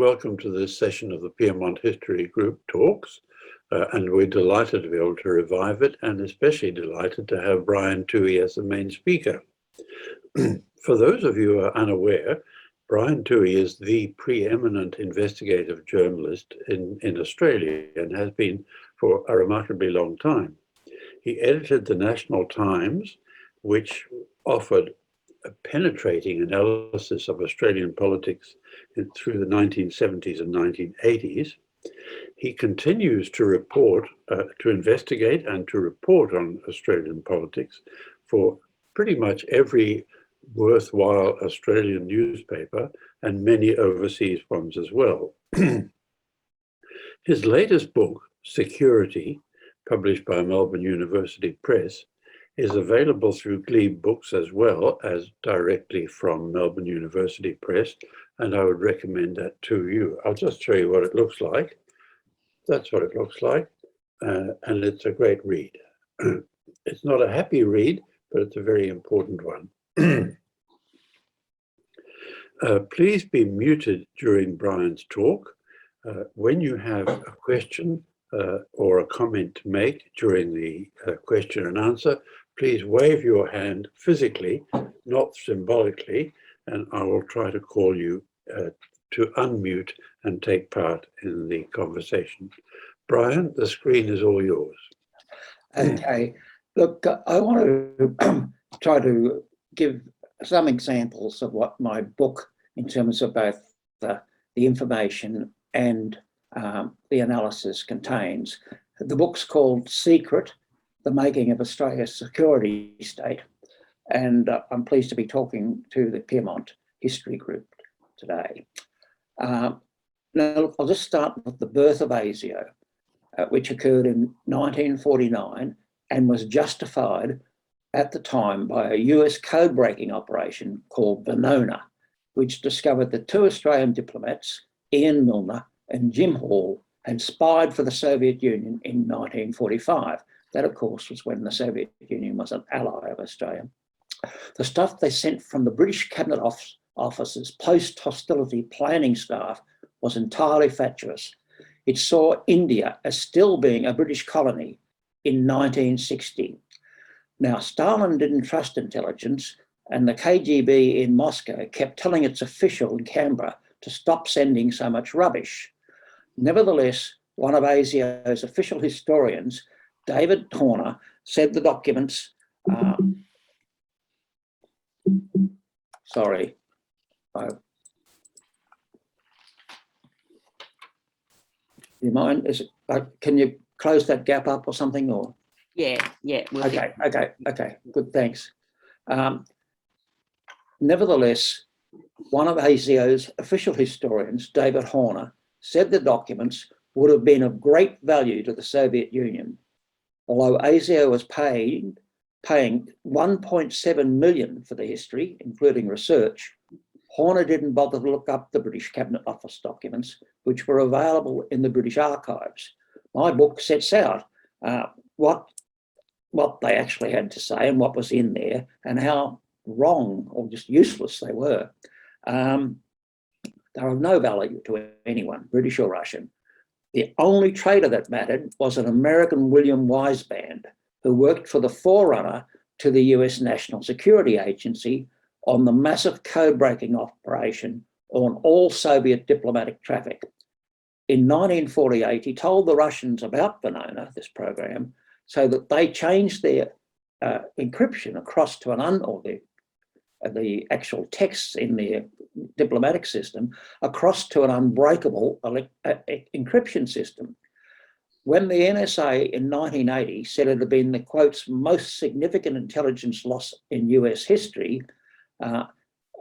Welcome to this session of the Piedmont History Group Talks, and we're delighted to be able to revive it, and especially delighted to have Brian Toohey as the main speaker. For those of you who are unaware, Brian Toohey is the preeminent investigative journalist in Australia and has been for a remarkably long time. He edited the National Times, which offered a penetrating analysis of Australian politics through the 1970s and 1980s. He continues to report, to investigate and to report on Australian politics for pretty much every worthwhile Australian newspaper and many overseas ones as well. His latest book, Security, published by Melbourne University Press, is available through Glebe Books as well as directly from Melbourne University Press, and I would recommend that to you. I'll just show you what it looks like. That's what it looks like, and it's a great read. It's not a happy read, but it's a very important one. Please be muted during Brian's talk. When you have a question or a comment to make during the question and answer, please wave your hand physically, not symbolically, and I will try to call you to unmute and take part in the conversation. Brian, the screen is all yours. Okay. Look, I want to try to give some examples of what my book, in terms of both the information and the analysis, contains. The book's called Secret, The Making of Australia's Security State, and I'm pleased to be talking to the Piedmont History Group today. Now, I'll just start with the birth of ASIO, which occurred in 1949 and was justified at the time by a US code-breaking operation called Venona, which discovered that two Australian diplomats, Ian Milner and Jim Hall, had spied for the Soviet Union in 1945. That, of course, was when the Soviet Union was an ally of Australia. The stuff they sent from the British Cabinet Office's post-hostility planning staff was entirely fatuous. It saw India as still being a British colony in 1960. Now, Stalin didn't trust intelligence, and the KGB in Moscow kept telling its official in Canberra to stop sending so much rubbish. Nevertheless, one of ASIO's official historians, David Horner, said the documents, sorry, you mind? Can you close that gap up or something? Or yeah. Okay. Good, thanks. Nevertheless, one of ASIO's official historians, David Horner, said the documents would have been of great value to the Soviet Union. Although ASIO was paying 1.7 million for the history, including research, Horner didn't bother to look up the British Cabinet Office documents, which were available in the British archives. My book sets out what they actually had to say and what was in there and how wrong or just useless they were. They are of no value to anyone, British or Russian. The only trader that mattered was an American William Wiseband, who worked for the forerunner to the US National Security Agency on the massive code-breaking operation on all Soviet diplomatic traffic. In 1948, he told the Russians about Venona, this program, so that they changed their encryption across to the actual texts in their diplomatic system across to an unbreakable encryption system. When the NSA in 1980 said it had been the, quotes, most significant intelligence loss in US history,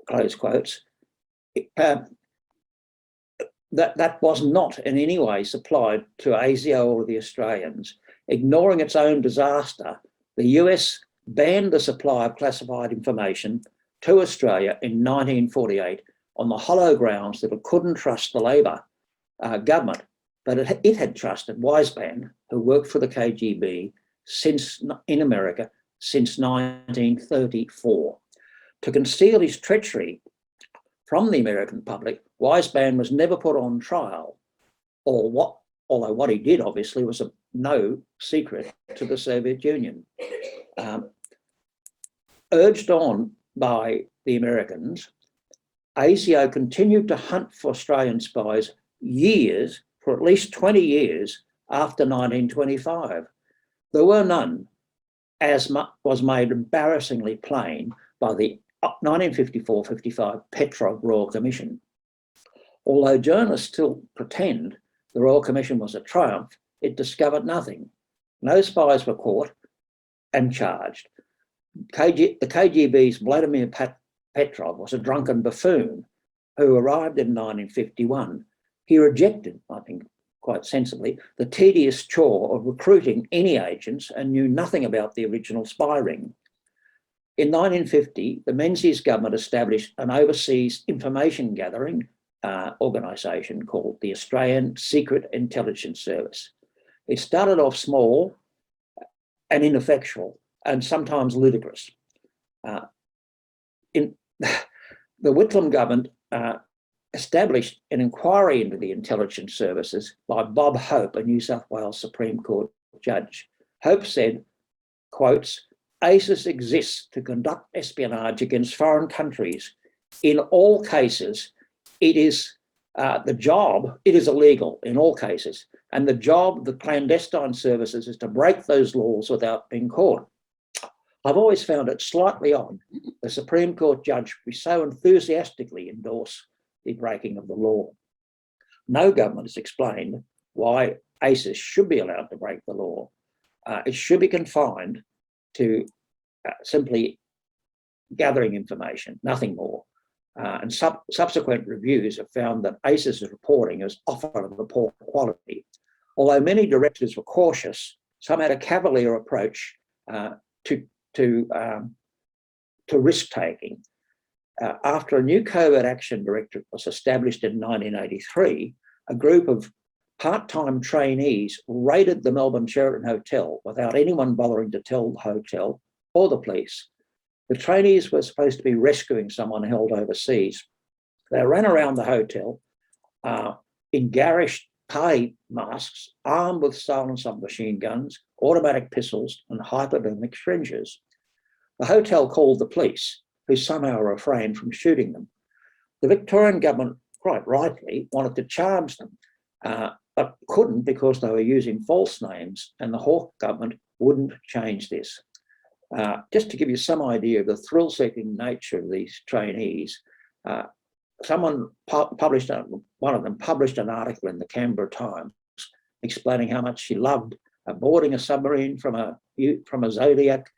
close quotes, that was not in any way supplied to ASIO or the Australians. Ignoring its own disaster, the US banned the supply of classified information to Australia in 1948 on the hollow grounds that it couldn't trust the Labor government, but it had trusted Wiseband, who worked for the KGB in America since 1934. To conceal his treachery from the American public, Weizmann was never put on trial, although what he did obviously was no secret to the Soviet Union. Urged on by the Americans, ASIO continued to hunt for Australian spies for at least 20 years after 1925. There were none, as was made embarrassingly plain by the 1954-55 Petrov Royal Commission. Although journalists still pretend the Royal Commission was a triumph, it discovered nothing. No spies were caught and charged. The KGB's Vladimir Petrov was a drunken buffoon who arrived in 1951. He rejected, I think quite sensibly, the tedious chore of recruiting any agents and knew nothing about the original spy ring. In 1950, the Menzies government established an overseas information gathering organisation called the Australian Secret Intelligence Service. It started off small and ineffectual and sometimes ludicrous. The Whitlam government established an inquiry into the intelligence services by Bob Hope, a New South Wales Supreme Court judge. Hope said, quotes, "ASIS exists to conduct espionage against foreign countries. In all cases, it is illegal in all cases. And the job of the clandestine services is to break those laws without being caught." I've always found it slightly odd the Supreme Court judge would so enthusiastically endorse the breaking of the law. No government has explained why ASIS should be allowed to break the law. It should be confined to simply gathering information, nothing more. And subsequent reviews have found that ASIS's reporting is often of a poor quality. Although many directors were cautious, some had a cavalier approach to risk-taking. After a new covert action directorate was established in 1983, a group of part-time trainees raided the Melbourne Sheraton Hotel without anyone bothering to tell the hotel or the police. The trainees were supposed to be rescuing someone held overseas. They ran around the hotel in garish party masks, armed with stolen submachine guns, automatic pistols, and hypodermic syringes. The hotel called the police, who somehow refrained from shooting them. The Victorian government, quite rightly, wanted to charge them, but couldn't because they were using false names, and the Hawke government wouldn't change this. Just to give you some idea of the thrill-seeking nature of these trainees, one of them published an article in the Canberra Times explaining how much she loved boarding a submarine from a Zodiac,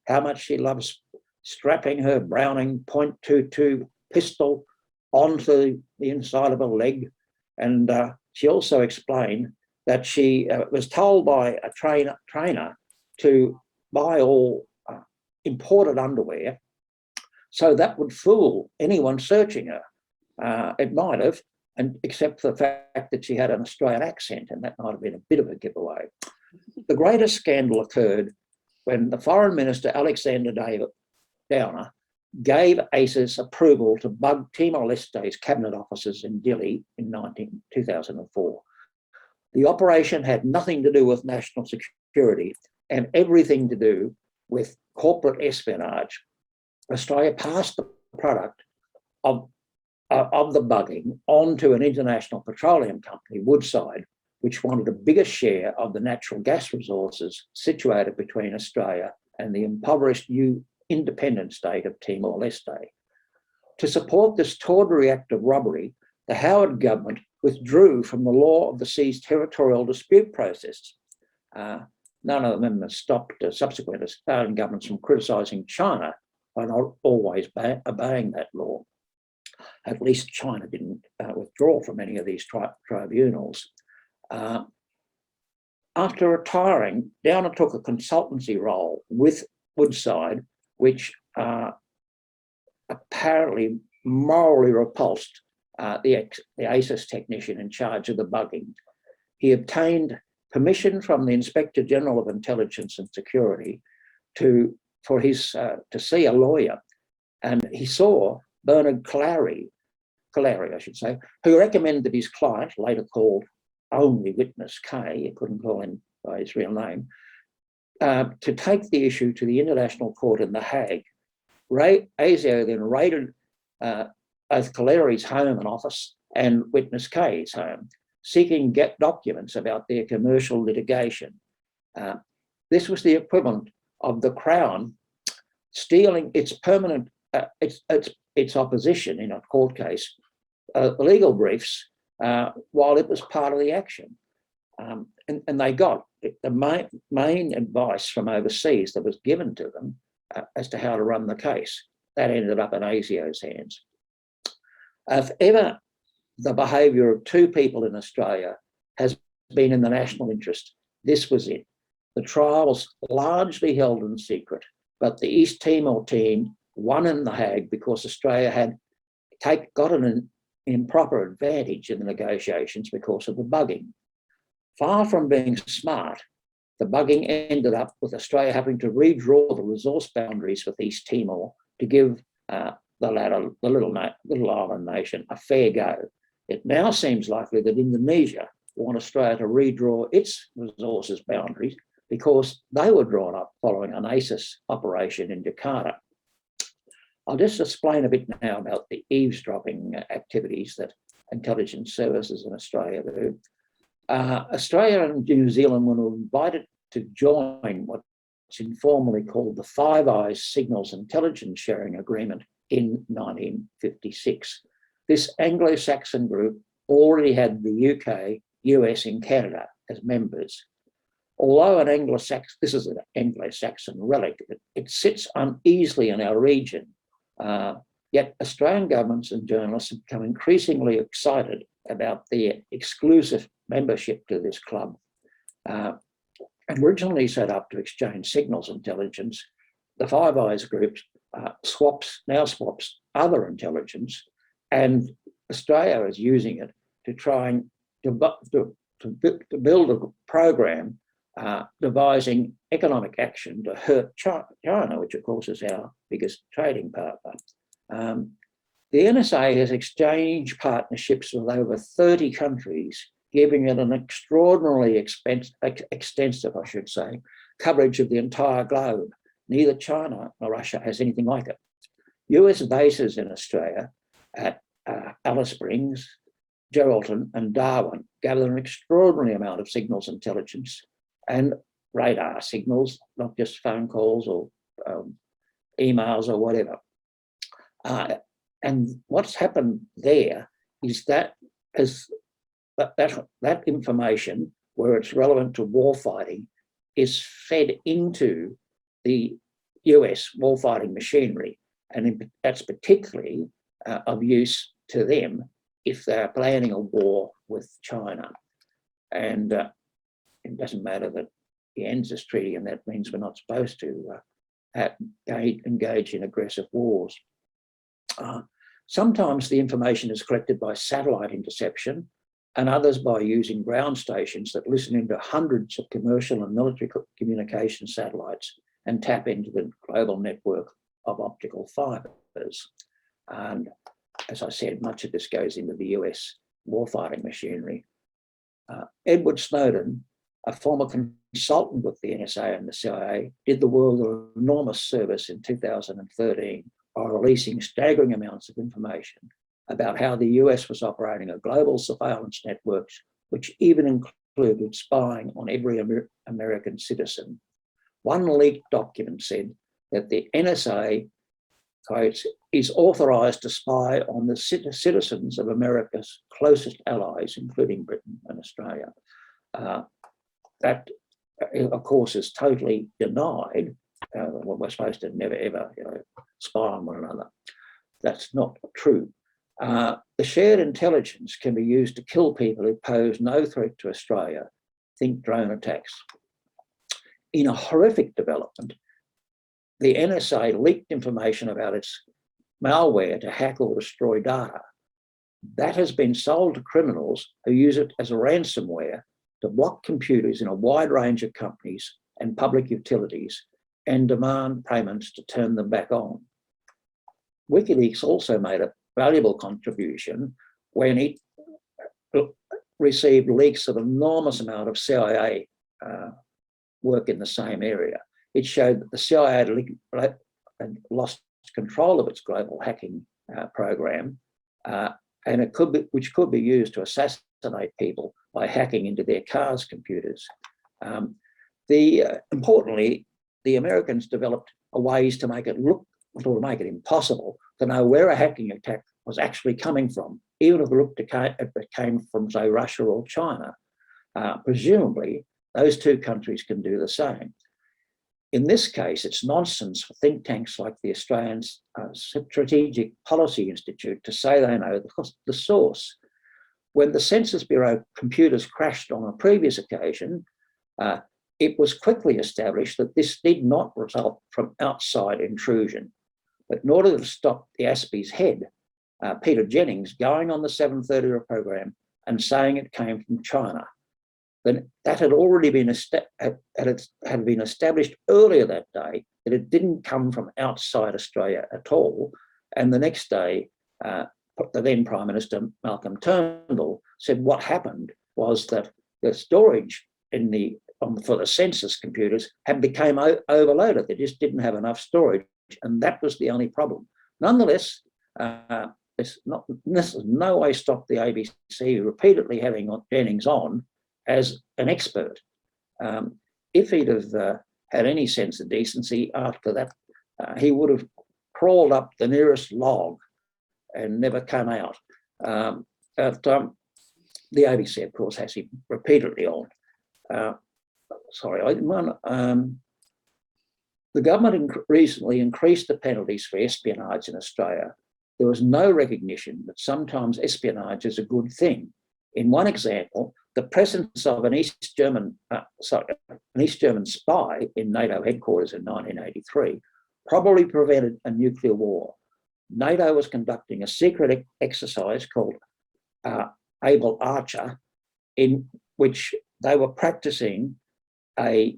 how much she loves strapping her Browning .22 pistol onto the inside of her leg. And she also explained that she was told by a trainer to buy all imported underwear, so that would fool anyone searching her. It might have, and except for the fact that she had an Australian accent, and that might have been a bit of a giveaway. The greatest scandal occurred when the Foreign Minister, Alexander Downer, gave ASIS approval to bug Timor-Leste's cabinet offices in Dili in 2004. The operation had nothing to do with national security and everything to do with corporate espionage. Australia passed the product of the bugging onto an international petroleum company, Woodside, which wanted a bigger share of the natural gas resources situated between Australia and the impoverished new independent state of Timor-Leste. To support this tawdry act of robbery, the Howard government withdrew from the law of the sea's territorial dispute process. None of the amendments stopped subsequent Australian governments from criticising China by not always obeying that law. At least China didn't withdraw from any of these tribunals. After retiring, Downer took a consultancy role with Woodside, which apparently morally repulsed the ASIS technician in charge of the bugging. He obtained permission from the Inspector General of Intelligence and Security to see a lawyer, and he saw Bernard Clary, Kaleri, I should say, who recommended his client, later called only witness K, you couldn't call him by his real name, to take the issue to the International Court in The Hague. ASIO then raided both Kaleri's home and office and witness K's home, seeking documents about their commercial litigation. This was the equivalent of the Crown stealing its permanent, its opposition in a court case, legal briefs, while it was part of the action. And they got the main advice from overseas that was given to them as to how to run the case. That ended up in ASIO's hands. If ever the behaviour of two people in Australia has been in the national interest, this was it. The trial was largely held in secret, but the East Timor team won in The Hague because Australia had got an improper advantage in the negotiations because of the bugging. Far from being smart, the bugging ended up with Australia having to redraw the resource boundaries with East Timor to give the little island nation a fair go. It now seems likely that Indonesia want Australia to redraw its resources boundaries because they were drawn up following an ACES operation in Jakarta. I'll just explain a bit now about the eavesdropping activities that intelligence services in Australia do. Australia and New Zealand were invited to join what's informally called the Five Eyes Signals Intelligence Sharing Agreement in 1956. This Anglo-Saxon group already had the UK, US and Canada as members. Although this is an Anglo-Saxon relic, it sits uneasily in our region. Yet Australian governments and journalists have become increasingly excited about their exclusive membership to this club. Originally set up to exchange signals intelligence, the Five Eyes group now swaps other intelligence, and Australia is using it to try and to build a program devising economic action to hurt China, which of course is our biggest trading partner. The NSA has exchanged partnerships with over 30 countries, giving it an extraordinarily extensive, I should say, coverage of the entire globe. Neither China nor Russia has anything like it. US bases in Australia at Alice Springs, Geraldton and Darwin gather an extraordinary amount of signals intelligence and radar signals, not just phone calls or emails or whatever. And what's happened there is that information, where it's relevant to warfighting, is fed into the US warfighting machinery. And that's particularly of use to them if they're planning a war with China. And it doesn't matter that he ends this treaty, and that means we're not supposed to engage in aggressive wars. Sometimes the information is collected by satellite interception, and others by using ground stations that listen into hundreds of commercial and military communication satellites and tap into the global network of optical fibers. And as I said, much of this goes into the US warfighting machinery. Edward Snowden, a former consultant with the NSA and the CIA, did the world an enormous service in 2013 by releasing staggering amounts of information about how the US was operating a global surveillance network, which even included spying on every American citizen. One leaked document said that the NSA, quotes, is authorised to spy on the citizens of America's closest allies, including Britain and Australia. That, of course, is totally denied. We're supposed to never, ever spy on one another. That's not true. The shared intelligence can be used to kill people who pose no threat to Australia. Think drone attacks. In a horrific development, the NSA leaked information about its malware to hack or destroy data. That has been sold to criminals who use it as a ransomware to block computers in a wide range of companies and public utilities and demand payments to turn them back on. WikiLeaks also made a valuable contribution when it received leaks of an enormous amount of CIA work in the same area. It showed that the CIA had lost control of its global hacking program, and which could be used to assassinate people by hacking into their cars' computers. Importantly, the Americans developed ways to make it impossible to know where a hacking attack was actually coming from, even if it came from, say, Russia or China. Presumably, those two countries can do the same. In this case, it's nonsense for think tanks like the Australian Strategic Policy Institute to say they know the source. When the Census Bureau computers crashed on a previous occasion, it was quickly established that this did not result from outside intrusion. But in order to stop the ASPI's head, Peter Jennings, going on the 7:30 program and saying it came from China, then that had already been established earlier that day that it didn't come from outside Australia at all. And the next day, the then Prime Minister Malcolm Turnbull said what happened was that the storage for the census computers had become overloaded. They just didn't have enough storage, and that was the only problem. Nonetheless, this has no way stopped the ABC repeatedly having Jennings on as an expert. If he'd have had any sense of decency after that, he would have crawled up the nearest log and never come out. But the ABC, of course, has him repeatedly on. The government recently increased the penalties for espionage in Australia. There was no recognition that sometimes espionage is a good thing. In one example, the presence of an East German spy in NATO headquarters in 1983 probably prevented a nuclear war. NATO was conducting a secret exercise called Able Archer, in which they were practicing a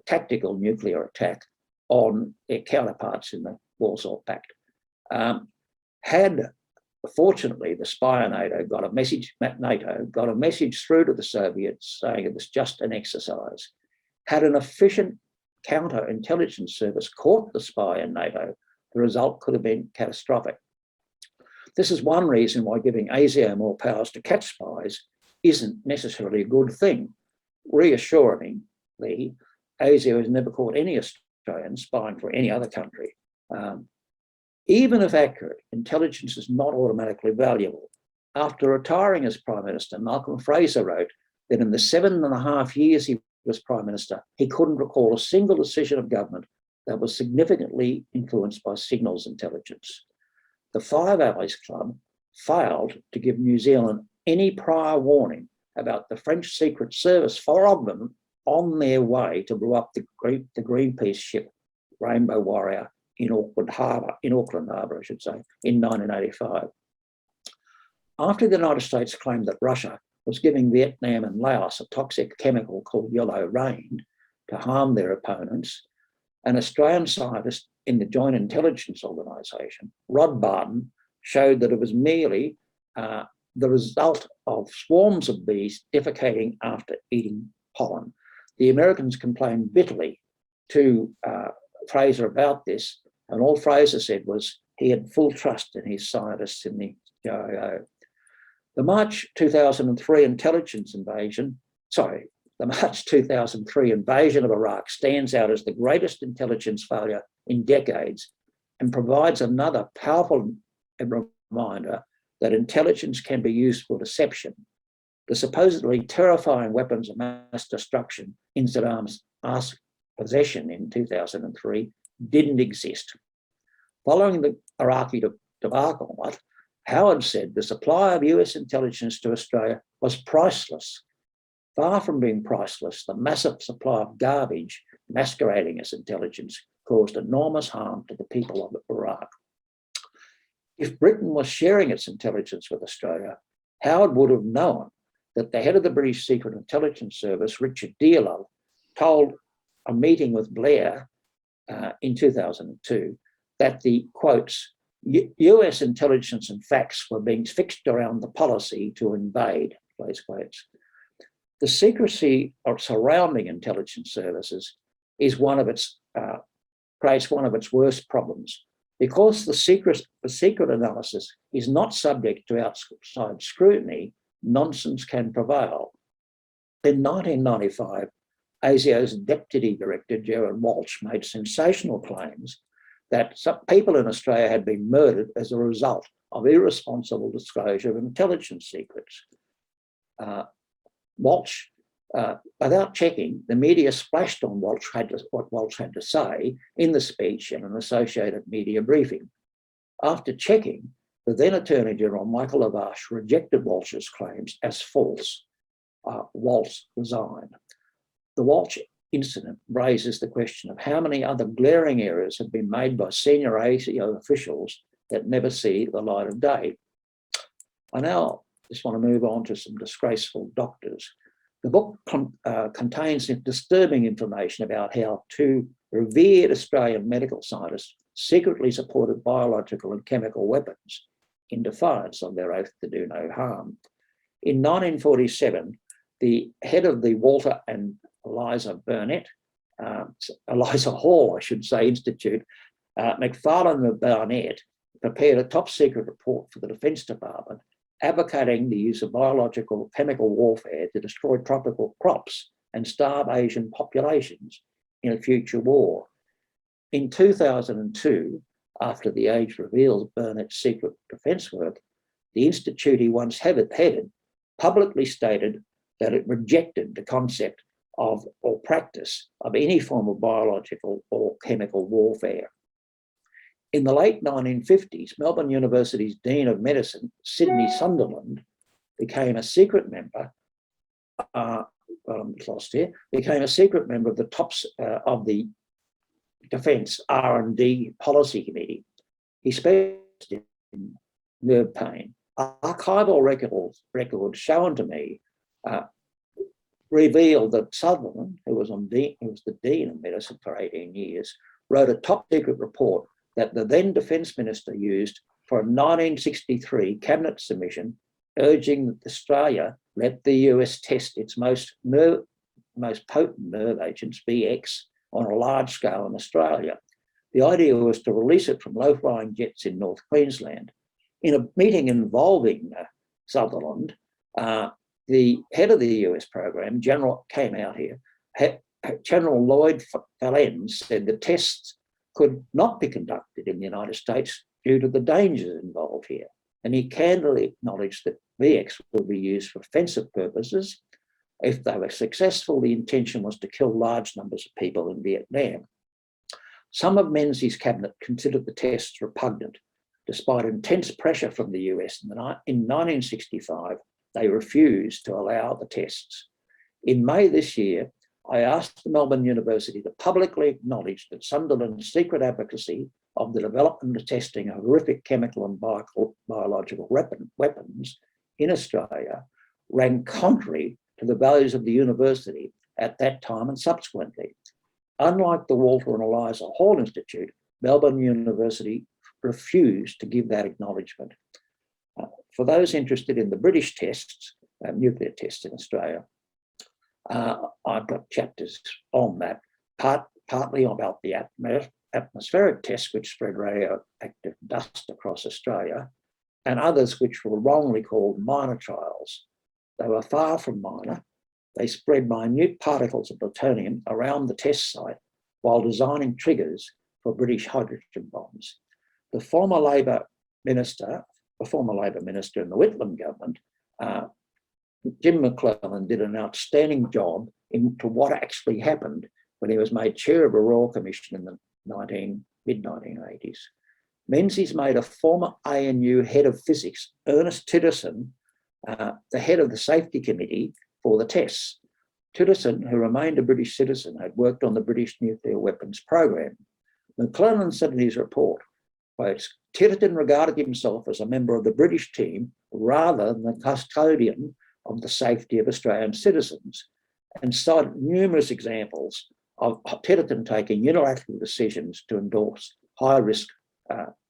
tactical nuclear attack on their counterparts in the Warsaw Pact. Fortunately, the spy in NATO got a message through to the Soviets saying it was just an exercise. Had an efficient counterintelligence service caught the spy in NATO, the result could have been catastrophic. This is one reason why giving ASIO more powers to catch spies isn't necessarily a good thing. Reassuringly, ASIO has never caught any Australian spying for any other country. Even if accurate, intelligence is not automatically valuable. After retiring as Prime Minister, Malcolm Fraser wrote that in the 7.5 years he was Prime Minister, he couldn't recall a single decision of government that was significantly influenced by signals intelligence. The Five Allies Club failed to give New Zealand any prior warning about the French Secret Service, 4 of them on their way to blow up the Greenpeace ship Rainbow Warrior in Auckland Harbour, in 1985. After the United States claimed that Russia was giving Vietnam and Laos a toxic chemical called yellow rain to harm their opponents, an Australian scientist in the Joint Intelligence Organisation, Rod Barton, showed that it was merely the result of swarms of bees defecating after eating pollen. The Americans complained bitterly to Fraser about this, and all Fraser said was he had full trust in his scientists in the GIO. The March 2003 invasion of Iraq stands out as the greatest intelligence failure in decades and provides another powerful reminder that intelligence can be used for deception. The supposedly terrifying weapons of mass destruction in Saddam's possession in 2003 didn't exist. Following the Iraqi debacle, Howard said the supply of US intelligence to Australia was priceless. Far from being priceless, the massive supply of garbage masquerading as intelligence caused enormous harm to the people of Iraq. If Britain was sharing its intelligence with Australia, Howard would have known that the head of the British Secret Intelligence Service, Richard Dearlove, told a meeting with Blair in 2002 that the, quotes, US intelligence and facts were being fixed around the policy to invade, close quotes. The secrecy surrounding intelligence services is creates one of its worst problems. Because the secret analysis is not subject to outside scrutiny, nonsense can prevail. In 1995, ASIO's Deputy Director, Gerard Walsh, made sensational claims that some people in Australia had been murdered as a result of irresponsible disclosure of intelligence secrets. Walsh, without checking, the media splashed on what Walsh had to say in the speech and an associated media briefing. After checking, the then Attorney General, Michael Lavache, rejected Walsh's claims as false. Walsh resigned. The Walsh incident raises the question of how many other glaring errors have been made by senior ASIO officials that never see the light of day. I now just want to move on to some disgraceful doctors. The book contains disturbing information about how two revered Australian medical scientists secretly supported biological and chemical weapons in defiance of their oath to do no harm. In 1947, the head of the Walter and Eliza Hall, I should say, Institute, McFarlane and Barnett, prepared a top secret report for the Defence Department advocating the use of biological chemical warfare to destroy tropical crops and starve Asian populations in a future war. In 2002, after the Age revealed Burnett's secret defence work, the institute he once headed publicly stated that it rejected the concept of or practice of any form of biological or chemical warfare. In the late 1950s, Melbourne University's Dean of Medicine, Sidney Sunderland, became a secret member. Became a secret member of the tops of the Defence R&D Policy Committee. He specialised in nerve pain. Archival records shown to me revealed that Sutherland, who was the Dean of Medicine for 18 years, wrote a top secret report that the then Defence Minister used for a 1963 Cabinet submission urging that Australia let the US test its most potent nerve agents, BX, on a large scale in Australia. The idea was to release it from low-flying jets in North Queensland. In a meeting involving Sutherland, the head of the US program, General Lloyd Valens, said the tests could not be conducted in the United States due to the dangers involved here. And he candidly acknowledged that VX would be used for offensive purposes. If they were successful, the intention was to kill large numbers of people in Vietnam. Some of Menzies' cabinet considered the tests repugnant. Despite intense pressure from the US in 1965, they refused to allow the tests. In May this year, I asked the Melbourne University to publicly acknowledge that Sunderland's secret advocacy of the development and testing of horrific chemical and biological weapons in Australia ran contrary to the values of the university at that time and subsequently. Unlike the Walter and Eliza Hall Institute, Melbourne University refused to give that acknowledgement. For those interested in the British tests, nuclear tests in Australia, I've got chapters on that, partly about the atmospheric tests which spread radioactive dust across Australia, and others which were wrongly called minor trials. They were far from minor. They spread minute particles of plutonium around the test site while designing triggers for British hydrogen bombs. The former Labor minister in the Whitlam government, Jim McClellan, did an outstanding job into what actually happened when he was made chair of a Royal Commission in the mid-1980s. Menzies made a former ANU head of physics, Ernest Titterson, the head of the safety committee for the tests. Titterson, who remained a British citizen, had worked on the British nuclear weapons program. McClellan said in his report, quotes, Titterton regarded himself as a member of the British team rather than the custodian of the safety of Australian citizens, and cited numerous examples of Titterton taking unilateral decisions to endorse high-risk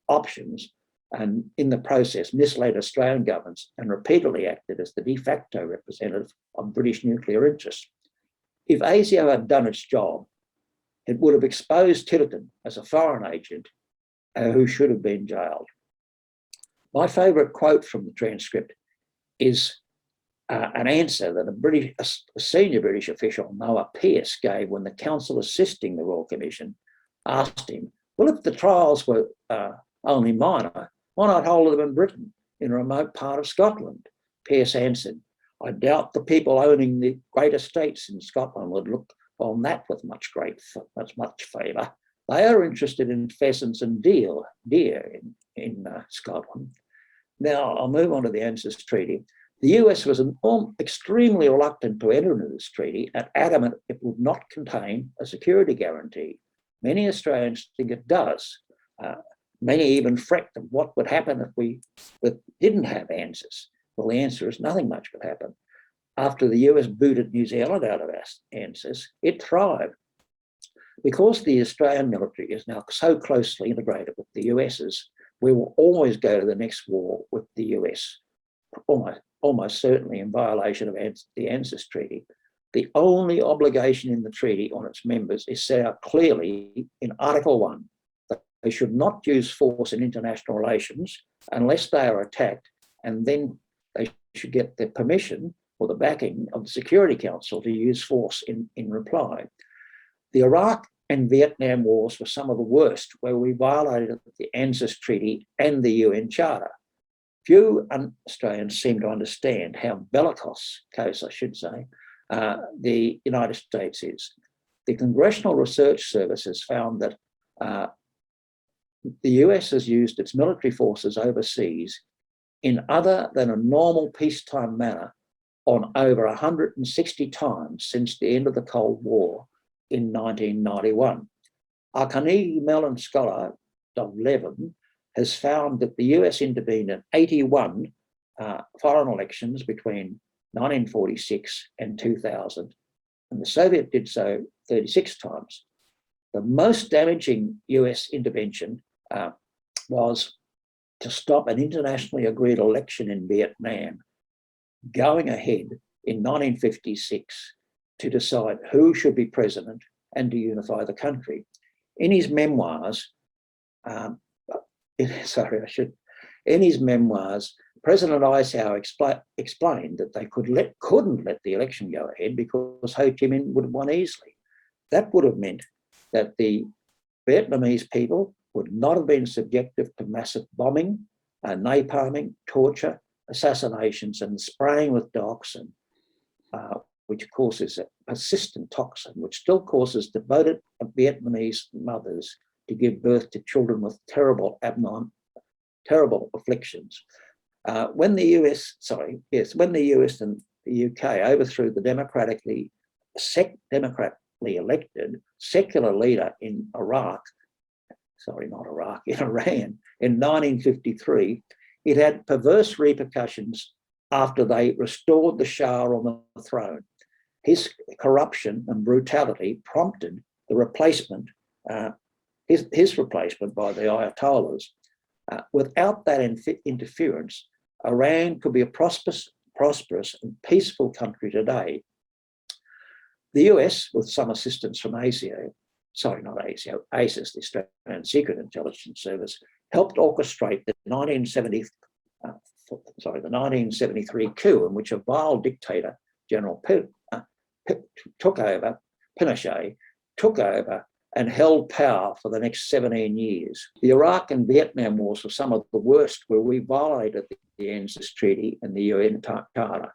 options and in the process misled Australian governments and repeatedly acted as the de facto representative of British nuclear interests. If ASIO had done its job, it would have exposed Tillotson as a foreign agent who should have been jailed. My favourite quote from the transcript is an answer that a senior British official, Noah Pearce, gave when the counsel assisting the Royal Commission asked him, well, if the trials were only minor, why not hold them in Britain, in a remote part of Scotland? Pearce answered, I doubt the people owning the great estates in Scotland would look on that with much favour. They are interested in pheasants and deer in Scotland. Now, I'll move on to the ANZUS Treaty. The US was extremely reluctant to enter into this treaty and adamant it would not contain a security guarantee. Many Australians think it does. Many even fret at what would happen if we didn't have ANZUS. Well, the answer is nothing much could happen. After the US booted New Zealand out of ANZUS, it thrived. Because the Australian military is now so closely integrated with the US's, we will always go to the next war with the US, almost certainly in violation of the ANZUS Treaty. The only obligation in the treaty on its members is set out clearly in Article 1, that they should not use force in international relations unless they are attacked, and then they should get the permission or the backing of the Security Council to use force in reply. The Iraq and Vietnam wars were some of the worst, where we violated the ANZUS Treaty and the UN Charter. Few Australians seem to understand how bellicose, I should say, the United States is. The Congressional Research Service has found that the US has used its military forces overseas in other than a normal peacetime manner on over 160 times since the end of the Cold War in 1991. Our Carnegie Mellon scholar, Doug Levin, has found that the US intervened in 81 foreign elections between 1946 and 2000, and the Soviet did so 36 times. The most damaging US intervention was to stop an internationally agreed election in Vietnam going ahead in 1956 to decide who should be president and to unify the country. In his memoirs, in his memoirs, President Eisenhower explained that they couldn't let the election go ahead because Ho Chi Minh would have won easily. That would have meant that the Vietnamese people would not have been subjected to massive bombing, napalming, torture, assassinations, and spraying with dioxin, which of course is a persistent toxin, which still causes devoted Vietnamese mothers to give birth to children with terrible afflictions. When the US and the UK overthrew the democratically elected secular leader in Iran in 1953, it had perverse repercussions after they restored the Shah on the throne. His corruption and brutality prompted the replacement, his replacement by the Ayatollahs. Without that interference, Iran could be a prosperous and peaceful country today. The US, with some assistance from ASIS, the Australian Secret Intelligence Service, helped orchestrate the 1973 coup in which a vile dictator, General Pinochet, took over and held power for the next 17 years. The Iraq and Vietnam wars were some of the worst, where we violated the ANZUS Treaty and the UN Charter.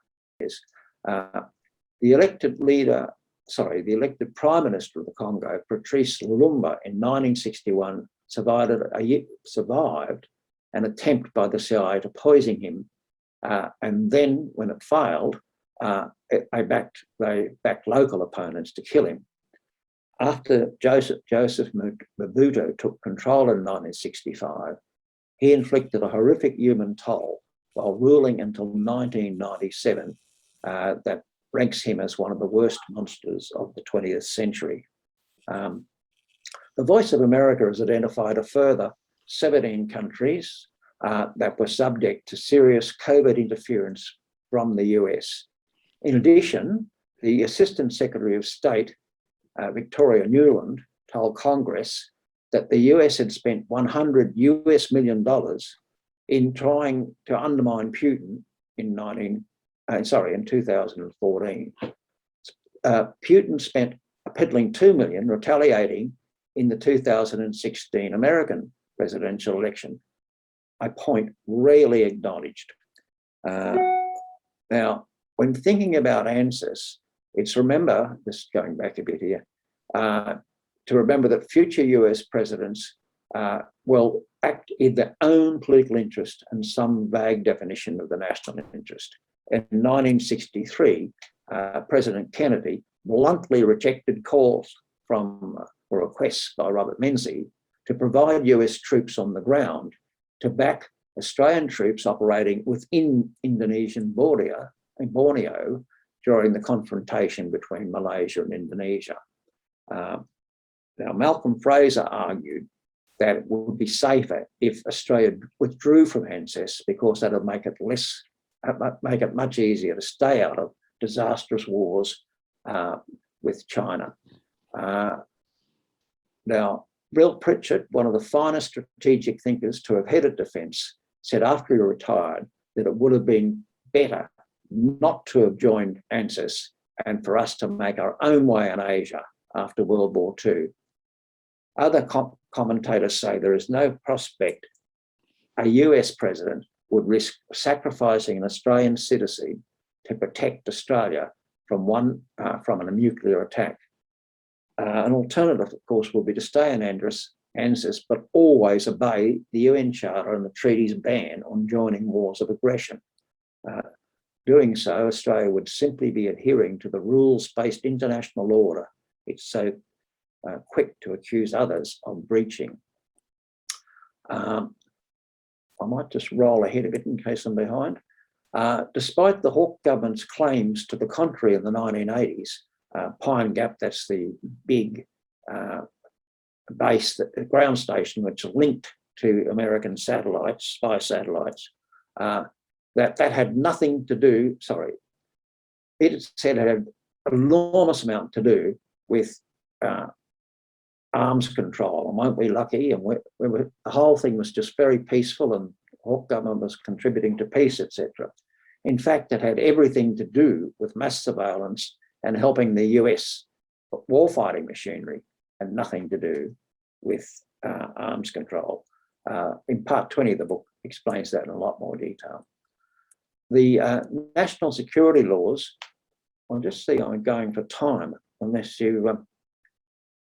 The elected Prime Minister of the Congo, Patrice Lumumba, in 1961 survived an attempt by the CIA to poison him, and then when it failed, they backed local opponents to kill him. After Joseph Mobutu took control in 1965, he inflicted a horrific human toll while ruling until 1997 that ranks him as one of the worst monsters of the 20th century. The Voice of America has identified a further 17 countries that were subject to serious COVID interference from the US. In addition, the Assistant Secretary of State, Victoria Nuland, told Congress that the US had spent $100 million in trying to undermine Putin in 2014. Putin spent a piddling $2 million retaliating in the 2016 American presidential election, a point rarely acknowledged. Now, when thinking about ANZUS, it's remember, just going back a bit here, to remember that future US presidents will act in their own political interest and some vague definition of the national interest. In 1963, President Kennedy bluntly rejected calls from or requests by Robert Menzies to provide US troops on the ground to back Australian troops operating within Indonesian Borneo during the confrontation between Malaysia and Indonesia. Now, Malcolm Fraser argued that it would be safer if Australia withdrew from ANZUS because that would make it much easier to stay out of disastrous wars with China. Now, Bill Pritchard, one of the finest strategic thinkers to have headed defence, said after he retired that it would have been better not to have joined ANZUS and for us to make our own way in Asia after World War II. Other commentators say there is no prospect a US president would risk sacrificing an Australian citizen to protect Australia from a nuclear attack. An alternative, of course, would be to stay in ANZUS, but always obey the UN Charter and the treaty's ban on joining wars of aggression. Doing so, Australia would simply be adhering to the rules-based international order it's so quick to accuse others of breaching. I might just roll ahead a bit in case I'm behind. Despite the Hawke government's claims to the contrary in the 1980s, Pine Gap, that's the big base, the ground station which linked to American satellites, spy satellites, that had nothing to do, it said it had an enormous amount to do with arms control, and weren't we lucky? And the whole thing was just very peaceful, and the Hawke government was contributing to peace, etc. In fact, it had everything to do with mass surveillance and helping the US warfighting machinery, and nothing to do with arms control. In part 20 of the book explains that in a lot more detail. The national security laws, I'll just see I'm going for time, unless you,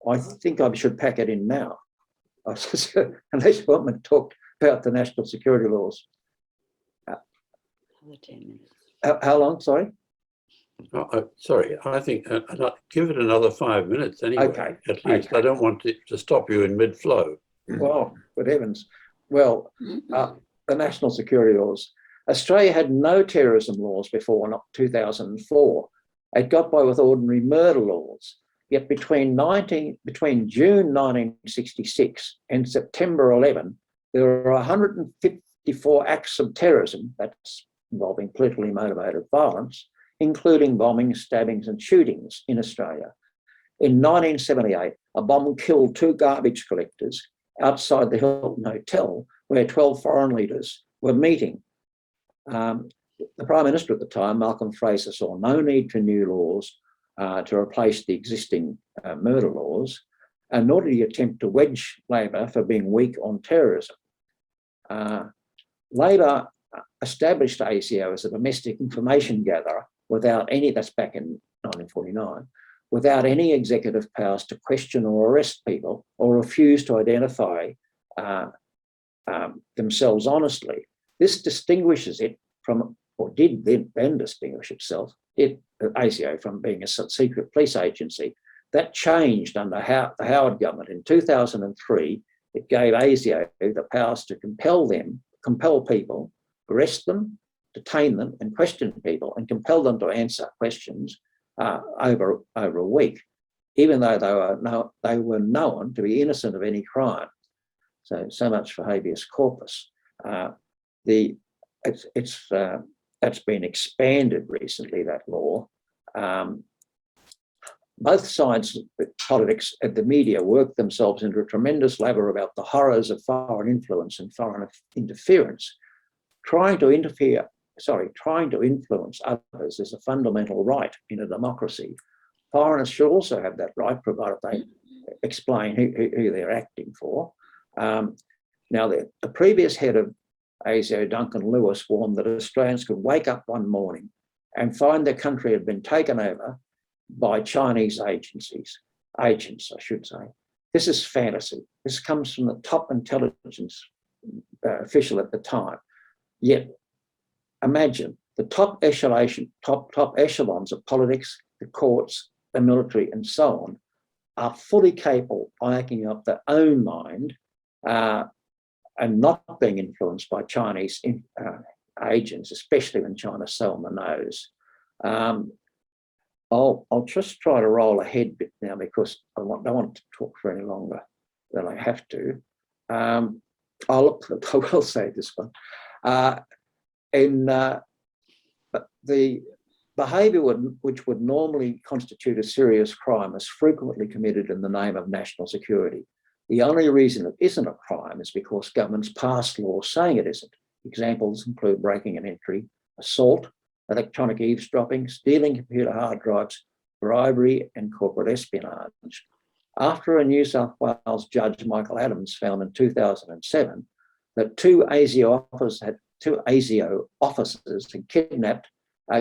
I think I should pack it in now. Unless you want me to talk about the national security laws. Another 10 minutes. How long, sorry? Sorry, I think give it another 5 minutes anyway, Okay. At least. Okay. I don't want to stop you in mid-flow. Well, good heavens. Well, the national security laws. Australia had no terrorism laws before 2004. It got by with ordinary murder laws. Yet between June 1966 and September 11, there were 154 acts of terrorism, that's involving politically motivated violence, including bombings, stabbings and shootings in Australia. In 1978, a bomb killed 2 garbage collectors outside the Hilton Hotel where 12 foreign leaders were meeting. The Prime Minister at the time, Malcolm Fraser, saw no need for new laws to replace the existing murder laws, and nor did he attempt to wedge Labor for being weak on terrorism. Labor established ASIO as a domestic information gatherer without any, that's back in 1949, without any executive powers to question or arrest people or refuse to identify themselves honestly. This distinguishes it from, or did then distinguish itself, ASIO, from being a secret police agency. That changed under the Howard government. In 2003, it gave ASIO the powers to compel people, arrest them, detain them and question people and compel them to answer questions over a week, even though they were known to be innocent of any crime. So much for habeas corpus. That's been expanded recently, that law. Both sides of politics and the media work themselves into a tremendous lather about the horrors of foreign influence and foreign interference. Trying to influence others is a fundamental right in a democracy. Foreigners should also have that right, provided they explain who they're acting for. Now, the previous head of ASIO, Duncan Lewis, warned that Australians could wake up one morning and find their country had been taken over by Chinese agents, I should say. This is fantasy. This comes from the top intelligence official at the time. Yet, imagine the top echelons of politics, the courts, the military, and so on, are fully capable of making up their own mind and not being influenced by Chinese agents, especially when China's so on the nose. I'll just try to roll ahead a bit now because I don't want to talk for any longer than I have to. I will say this one. The behaviour which would normally constitute a serious crime is frequently committed in the name of national security. The only reason it isn't a crime is because governments pass laws saying it isn't. Examples include breaking and entry, assault, electronic eavesdropping, stealing computer hard drives, bribery, and corporate espionage. After a New South Wales judge, Michael Adams, found in 2007 that two ASIO officers had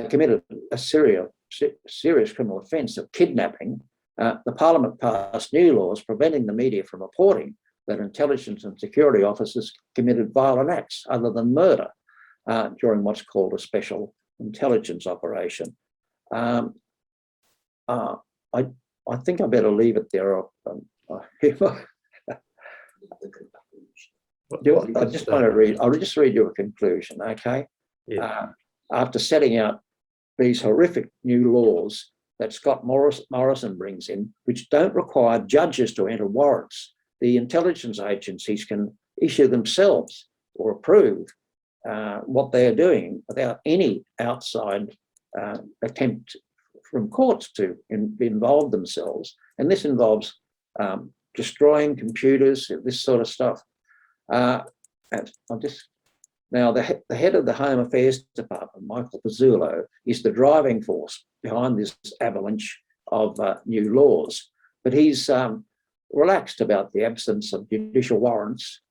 committed a serious criminal offence of kidnapping, the Parliament passed new laws preventing the media from reporting that intelligence and security officers committed violent acts other than murder during what's called a special intelligence operation. I think I better leave it there. I just want to read. I'll just read you a conclusion, okay? Yeah. After setting out these horrific new laws that Scott Morrison brings in, which don't require judges to enter warrants, the intelligence agencies can issue themselves or approve what they are doing without any outside attempt from courts to involve themselves. And this involves destroying computers, this sort of stuff. Now, the head of the Home Affairs Department, Michael Pizzulo, is the driving force behind this avalanche of new laws. But he's relaxed about the absence of judicial warrants.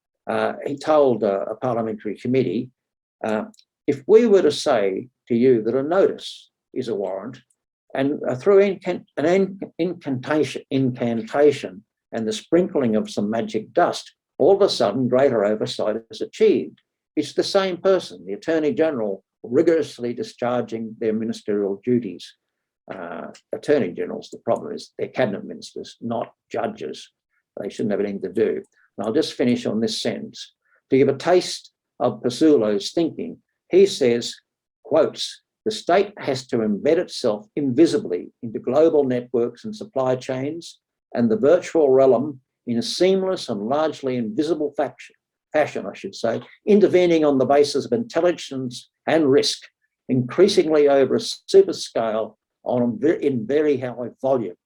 He told a parliamentary committee, if we were to say to you that a notice is a warrant, and through an incantation and the sprinkling of some magic dust, all of a sudden greater oversight is achieved. It's the same person, the Attorney General, rigorously discharging their ministerial duties. Attorney Generals, the problem is they're cabinet ministers, not judges. They shouldn't have anything to do. And I'll just finish on this sentence. To give a taste of Pizzulo's thinking, he says, quotes, the state has to embed itself invisibly into global networks and supply chains and the virtual realm in a seamless and largely invisible fashion, I should say, intervening on the basis of intelligence and risk, increasingly over a super scale in very high volumes.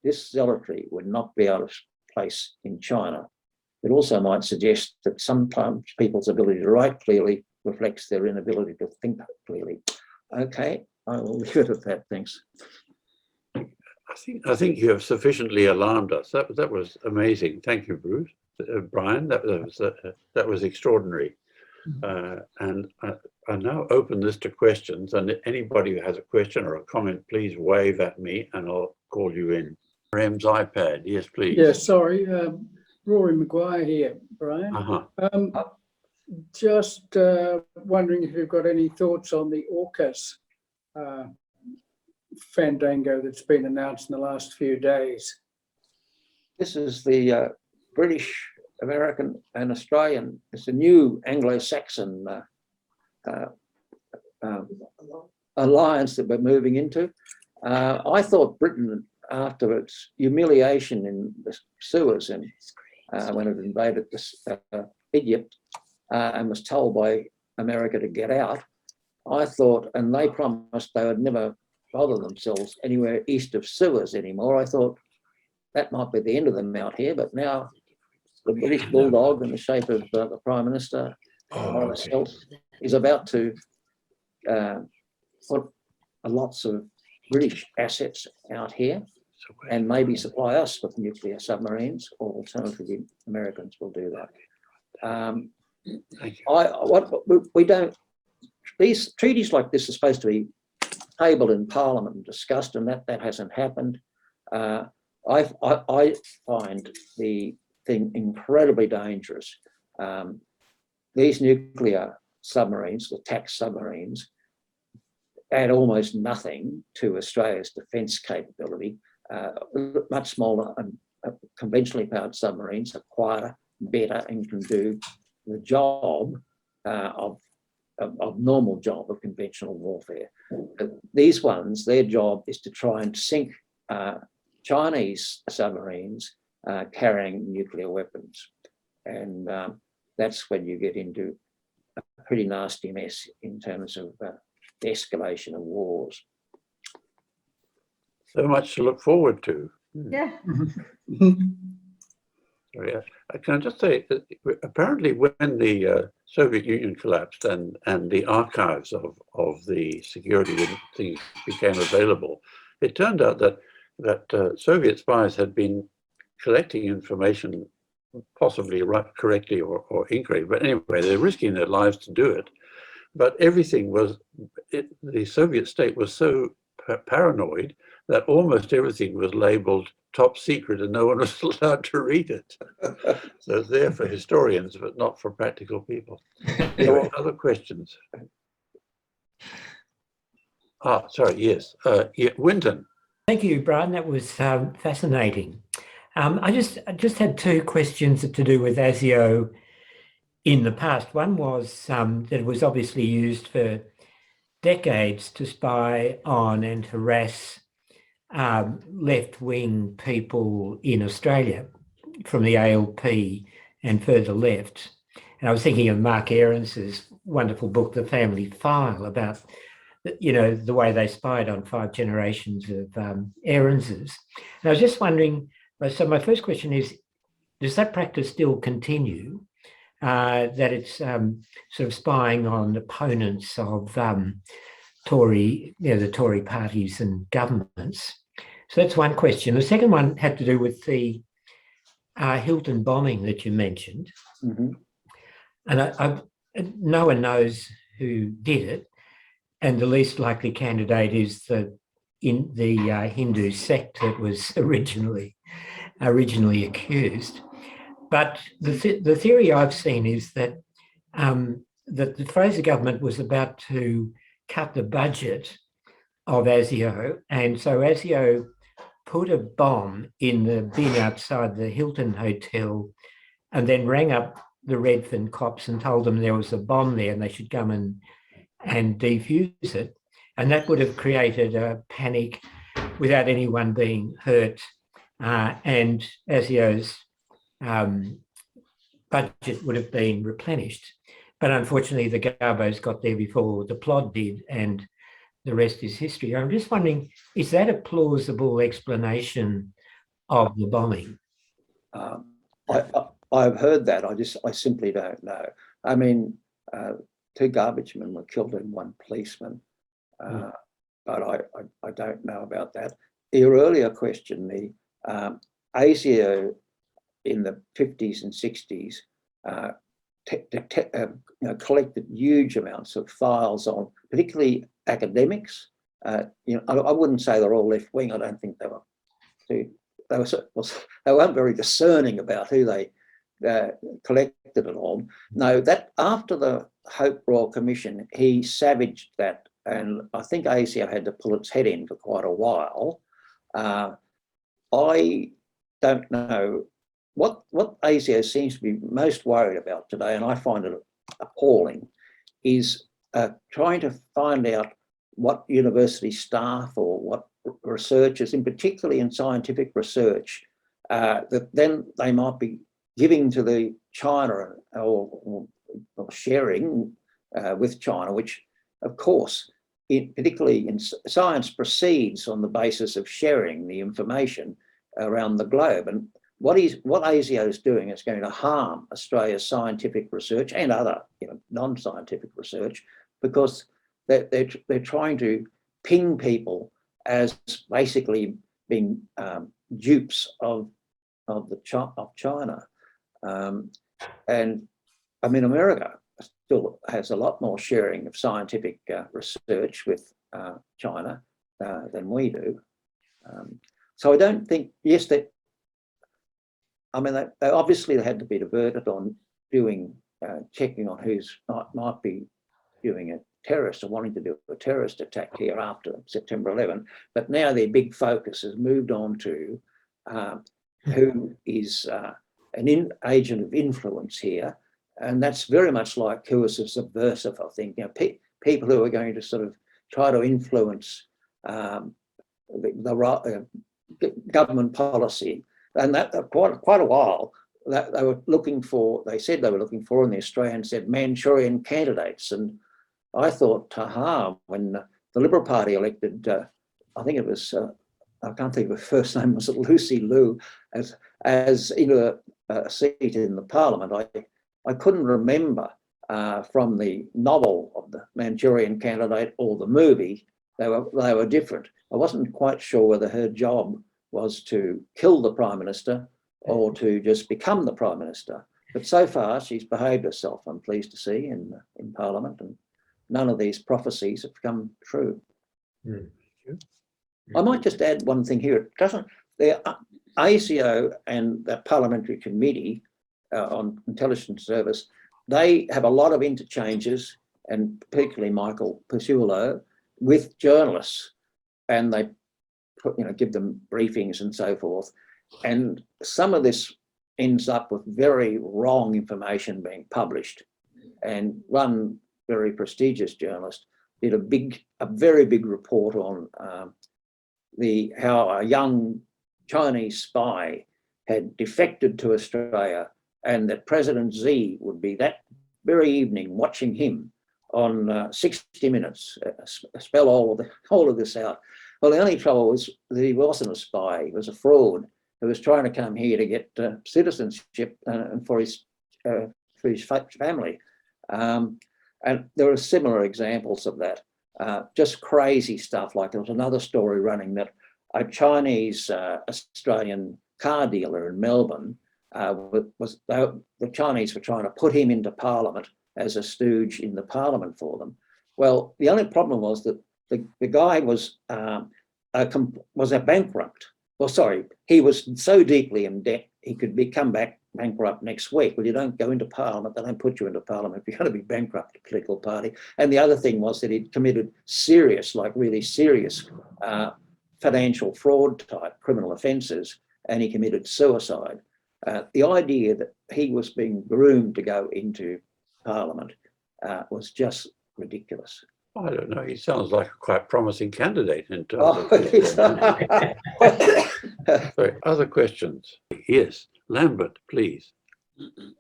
This zealotry would not be out of place in China. It also might suggest that sometimes people's ability to write clearly reflects their inability to think clearly. Okay, I will leave it at that. Thanks. I think you have sufficiently alarmed us. That was amazing. Thank you, Bruce. Brian, that was extraordinary. And I now open this to questions, and anybody who has a question or a comment, please wave at me and I'll call you in. Rem's iPad, yes, please. Yes, sorry, Rory Maguire here, Brian. Just wondering if you've got any thoughts on the AUKUS fandango that's been announced in the last few days. This is the British, American and Australian, it's a new Anglo-Saxon alliance that we're moving into. I thought Britain, after its humiliation in the Suez and when it invaded Egypt, and was told by America to get out, I thought, and they promised they would never bother themselves anywhere east of Suez anymore. I thought that might be the end of them out here, but now the British bulldog in the shape of the Prime Minister is about to put lots of British assets out here and maybe supply us with nuclear submarines, or alternatively, Americans will do that. We don't. These treaties like this are supposed to be tabled in Parliament and discussed, and that hasn't happened. I find the thing incredibly dangerous. These nuclear submarines, the tax submarines, add almost nothing to Australia's defence capability. Much smaller and conventionally powered submarines are quieter, better, and can do the job of normal job of conventional warfare. These ones, their job is to try and sink Chinese submarines carrying nuclear weapons. And that's when you get into a pretty nasty mess in terms of the escalation of wars. So much to look forward to. Yeah. Yeah. Can I just say, apparently when the Soviet Union collapsed and the archives of the security things became available, it turned out that Soviet spies had been collecting information, possibly correctly or incorrectly, but anyway, they're risking their lives to do it. But everything was, the Soviet state was so paranoid that almost everything was labeled top secret and no one was allowed to read it. So it's there for historians, but not for practical people. Anyway, other questions? Sorry, yes. Winton. Thank you, Brian. That was fascinating. I just had two questions to do with ASIO in the past. One was that it was obviously used for decades to spy on and harass left-wing people in Australia from the ALP and further left. And I was thinking of Mark Aarons's wonderful book, The Family File, about the way they spied on 5 generations of Aaronses. And I was just wondering, so my first question is, does that practice still continue? That it's sort of spying on opponents of Tory, the Tory parties and governments. So that's one question. The second one had to do with the Hilton bombing that you mentioned. Mm-hmm. And no one knows who did it. And the least likely candidate is the Hindu sect that was originally accused. But the theory I've seen is that that the Fraser government was about to cut the budget of ASIO, and so ASIO put a bomb in the bin outside the Hilton Hotel, and then rang up the Redfern cops and told them there was a bomb there and they should come and defuse it, and that would have created a panic without anyone being hurt, and ASIO's budget would have been replenished. But unfortunately, the Garbos got there before the plod did, and the rest is history. I'm just wondering, is that a plausible explanation of the bombing? I've heard that. I simply don't know. I mean, 2 garbage men were killed and 1 policeman, but I don't know about that. Your earlier question, the ASIO in the 50s and 60s collected huge amounts of files on particularly academics. I wouldn't say they're all left wing. I don't think they were. They weren't very discerning about who they collected it on. No, that after the Hope Royal Commission, he savaged that, and I think ASIO had to pull its head in for quite a while. I don't know. What ASIO seems to be most worried about today, and I find it appalling, is trying to find out what university staff or what researchers, in particularly in scientific research, that then they might be giving to the China or or sharing with China, which, of course, particularly in science, proceeds on the basis of sharing the information around the globe. And what ASIO is doing is going to harm Australia's scientific research and other non-scientific research, because they're trying to ping people as basically being dupes of China. And I mean, America still has a lot more sharing of scientific research with China than we do. So I don't think, yes, they obviously they had to be diverted on doing, checking on who's might be doing a terrorist or wanting to do a terrorist attack here after September 11. But now their big focus has moved on to who is an agent of influence here. And that's very much like who is a subversive, I think. People who are going to sort of try to influence the government policy. And that quite a while, that they were looking for, they said they were looking for, and the Australians said Manchurian candidates. And I thought, taha, when the Liberal Party elected, I think it was, I can't think of her first name, was it Lucy Liu, as in a seat in the Parliament. I couldn't remember from the novel of the Manchurian Candidate or the movie, they were different. I wasn't quite sure whether her job was to kill the Prime Minister or to just become the Prime Minister. But so far, she's behaved herself, I'm pleased to see, in Parliament, and none of these prophecies have come true. Mm. I might just add one thing here. The ASIO and the Parliamentary Committee on Intelligence Service, they have a lot of interchanges, and particularly Michael Pasulo, with journalists, and they give them briefings and so forth. And some of this ends up with very wrong information being published. And one very prestigious journalist did a very big report on how a young Chinese spy had defected to Australia, and that President Xi would be that very evening watching him on 60 Minutes, spell all of this out. Well, the only trouble was that he wasn't a spy, he was a fraud who was trying to come here to get citizenship and for his family. And there are similar examples of that, just crazy stuff. Like there was another story running that a Chinese Australian car dealer in Melbourne, the Chinese were trying to put him into Parliament as a stooge in the Parliament for them. Well, the only problem was that the guy was a bankrupt. Well, sorry, he was so deeply in debt he could come back bankrupt next week. Well, you don't go into Parliament, they don't put you into Parliament if you're going to be bankrupt, a political party. And the other thing was that he'd committed serious, like really serious financial fraud type criminal offences, and he committed suicide. The idea that he was being groomed to go into Parliament was just ridiculous. I don't know. He sounds like a quite promising candidate in terms Sorry, other questions? Yes, Lambert, please.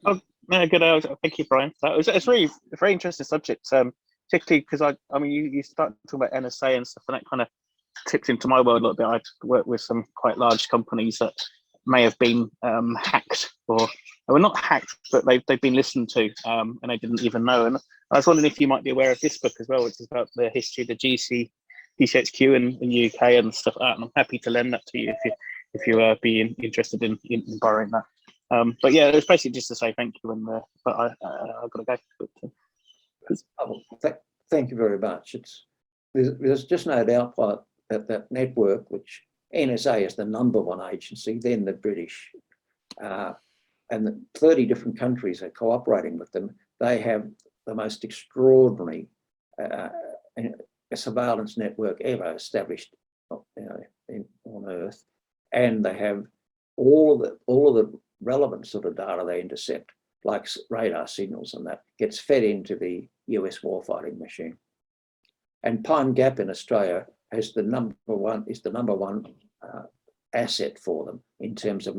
Oh, no, good. Thank you, Brian. It's really a very interesting subject, particularly because I mean, you start talking about NSA and stuff, and that kind of tipped into my world a little bit. I'd worked with some quite large companies that may have been hacked, or they were not hacked, but they've been listened to, and they didn't even know. And I was wondering if you might be aware of this book as well, which is about the history of the GCHQ in the UK and stuff like that. And I'm happy to lend that to you if you be interested in borrowing that. But yeah, it's basically just to say thank you. And but I've got to go. Thank you very much. There's just no doubt that network, which NSA is the #1 agency, then the British, and the 30 different countries are cooperating with them. They have the most extraordinary surveillance network ever established, on Earth, and they have all of the relevant sort of data they intercept, like radar signals, and that gets fed into the US warfighting machine. And Pine Gap in Australia is the number one asset for them in terms of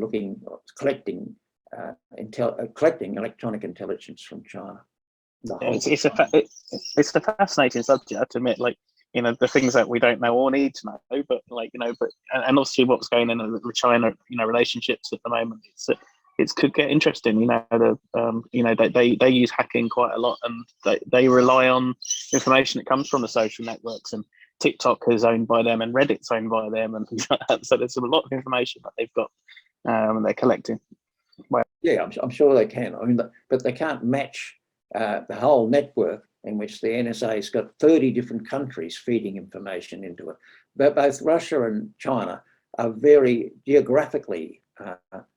collecting electronic intelligence from China. the whole It's a fascinating subject, I have to admit. Like, you know, the things that we don't know or need to know, but like, you know, and obviously what's going on with China, you know, relationships at the moment, it could get interesting. You know, you know, they use hacking quite a lot, and they rely on information that comes from the social networks, and TikTok is owned by them, and Reddit's owned by them, and things like that. So there's a lot of information that they've got, and they're collecting. Yeah, I'm sure they can. I mean, but they can't match the whole network in which the NSA's got 30 different countries feeding information into it. But both Russia and China are very geographically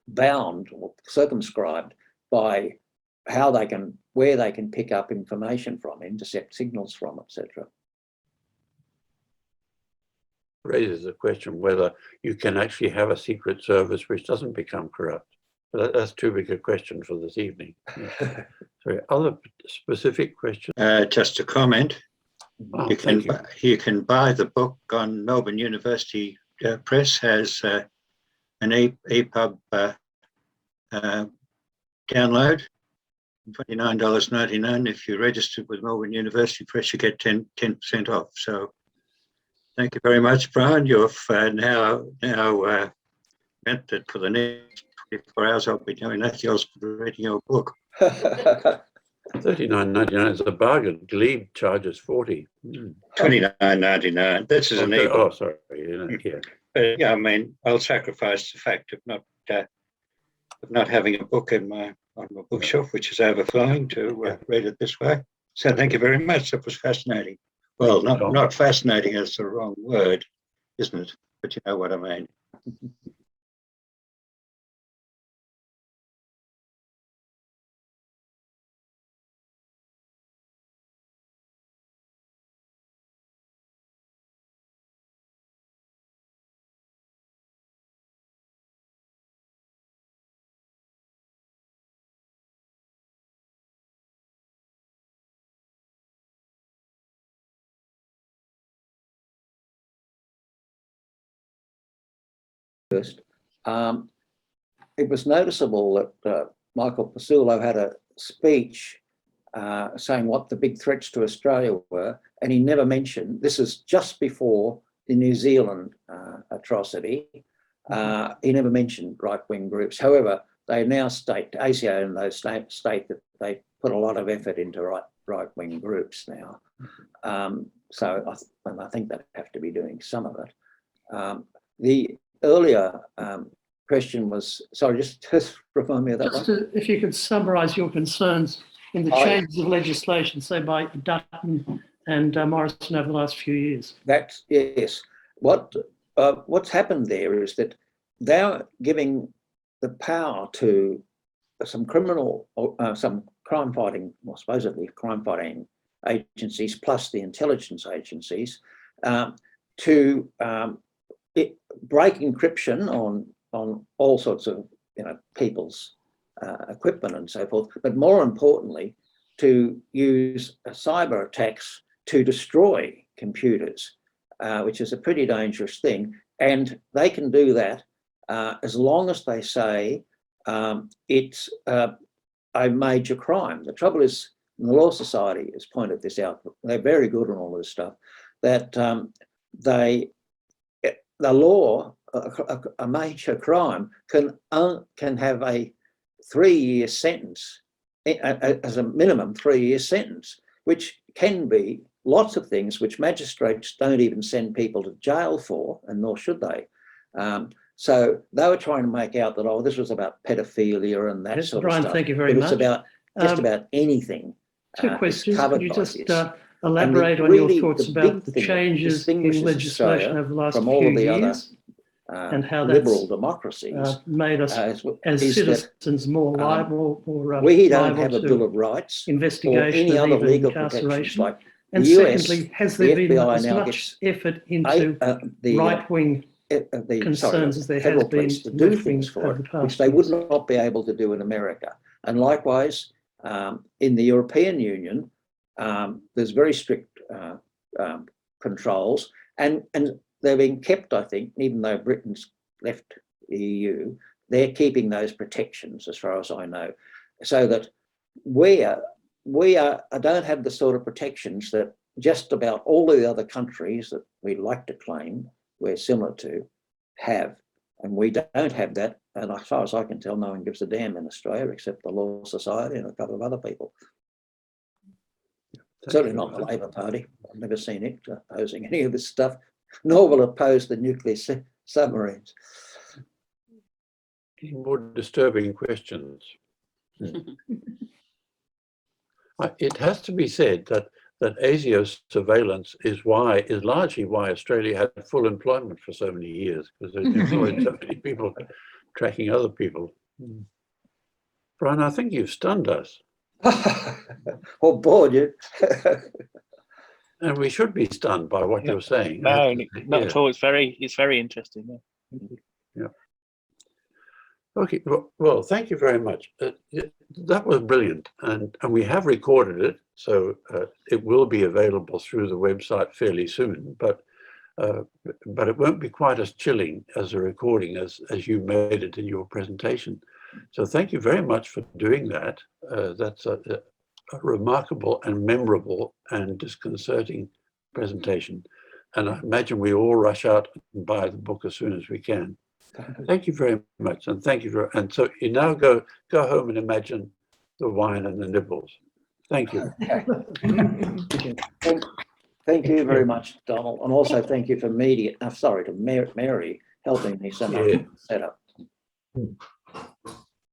bound or circumscribed by where they can pick up information from, intercept signals from, etc. Raises the question whether you can actually have a secret service which doesn't become corrupt. But that's too big a question for this evening. Sorry, other specific questions? Just a comment. Oh, you can buy the book on Melbourne University Press, has an EPUB download, $29.99. If you're registered with Melbourne University Press, you get 10% off. So thank you very much, Brian. You've now meant that for the next 24 hours I'll be doing nothing else but reading your book. $39.99 is a bargain. Glebe charges $40. $29.99. This is an ebook. Oh, sorry. Yeah. But yeah, I mean, I'll sacrifice the fact of not having a book on my bookshelf, which is overflowing, to read it this way. So thank you very much. That was fascinating. Well, not fascinating is the wrong word, isn't it? But you know what I mean. First, it was noticeable that Michael Pasullo had a speech saying what the big threats to Australia were, and he never mentioned, this is just before the New Zealand atrocity, he never mentioned right-wing groups. However, they now state, ASIO and those state that they put a lot of effort into right-wing groups now. So I think they have to be doing some of it. The earlier question was, sorry, just remind me of that one. If you could summarise your concerns in the changes of legislation, say by Dutton and Morrison over the last few years. That's, yes. What's happened there is that they're giving the power to some crime fighting, or supposedly crime fighting agencies, plus the intelligence agencies, to break encryption on all sorts of people's equipment and so forth, but more importantly, to use cyber attacks to destroy computers, which is a pretty dangerous thing. And they can do that as long as they say it's a major crime. The trouble is, the Law Society has pointed this out. They're very good on all this stuff, that the law, a major crime can have a 3-year sentence, as a minimum 3-year sentence, which can be lots of things which magistrates don't even send people to jail for, and nor should they. So they were trying to make out that, oh, this was about pedophilia and that sort of stuff. Thank you very much. It's about just about anything. 2 questions. Could you just elaborate on your thoughts about the changes in legislation over the last few years and how liberal democracies made us as citizens more liable, we don't have a Bill of Rights investigation or any other legal protections like and the US, secondly, has there been as much effort into right-wing concerns as there has been to do things for it, which they would not be able to do in America? And likewise, in the European Union, there's very strict controls, and they're being kept, I think, even though Britain's left the EU, they're keeping those protections as far as I know, so that where don't have the sort of protections that just about all the other countries that we like to claim we're similar to have. And we don't have that. And as far as I can tell, no one gives a damn in Australia except the Law Society and a couple of other people. Certainly not the Labor Party. I've never seen it opposing any of this stuff, nor will oppose the nuclear submarines. More disturbing questions. It has to be said that ASIO surveillance is largely why Australia had full employment for so many years, because it employed so many people tracking other people. Brian, I think you've stunned us. Or bored you. And we should be stunned by what you're saying. No, not at all. It's very interesting. Yeah. Okay. Well, thank you very much. That was brilliant, and we have recorded it, so it will be available through the website fairly soon. But it won't be quite as chilling as a recording as you made it in your presentation. So thank you very much for doing that. That's a remarkable and memorable and disconcerting presentation. And I imagine we all rush out and buy the book as soon as we can. Thank you very much. And thank you and so you now go home and imagine the wine and the nibbles. Thank you. Thank you very much, Donald. And also thank you for Mary helping me so much set up.